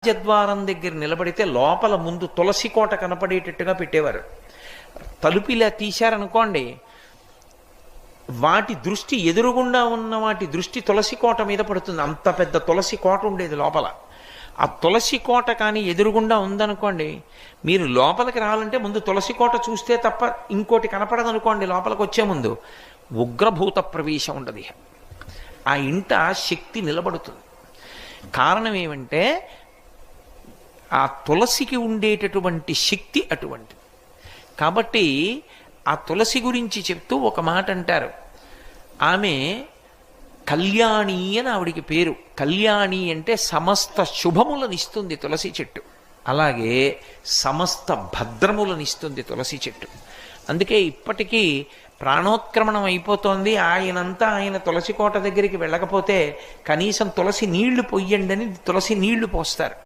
రాజద్వారం దగ్గర నిలబడితే లోపల ముందు తులసి కోట కనపడేటట్టుగా పెట్టేవారు. తలుపు ఇలా తీశారనుకోండి, వాటి దృష్టి ఎదురుగుండా ఉన్న వాటి దృష్టి తులసి కోట మీద పడుతుంది. అంత పెద్ద తులసి కోట ఉండేది లోపల. ఆ తులసి కోట కానీ ఎదురుగుండా ఉందనుకోండి, మీరు లోపలికి రావాలంటే ముందు తులసి కోట చూస్తే తప్ప ఇంకోటి కనపడదనుకోండి. లోపలికి వచ్చే ముందు ఉగ్రభూత ప్రవేశం ఉండదు. ఆ ఇంట శక్తి నిలబడుతుంది. కారణం ఏమంటే ఆ తులసికి ఉండేటటువంటి శక్తి అటువంటిది. కాబట్టి ఆ తులసి గురించి చెప్తూ ఒక మాట అంటారు. ఆమె కళ్యాణి అని ఆవిడికి పేరు. కళ్యాణి అంటే సమస్త శుభములనిస్తుంది తులసి చెట్టు. అలాగే సమస్త భద్రములనిస్తుంది తులసి చెట్టు. అందుకే ఇప్పటికీ ప్రాణోత్క్రమణం అయిపోతోంది, ఆయన తులసి కోట దగ్గరికి వెళ్ళకపోతే కనీసం తులసి నీళ్లు పొయ్యండి అని తులసి నీళ్లు పోస్తారు.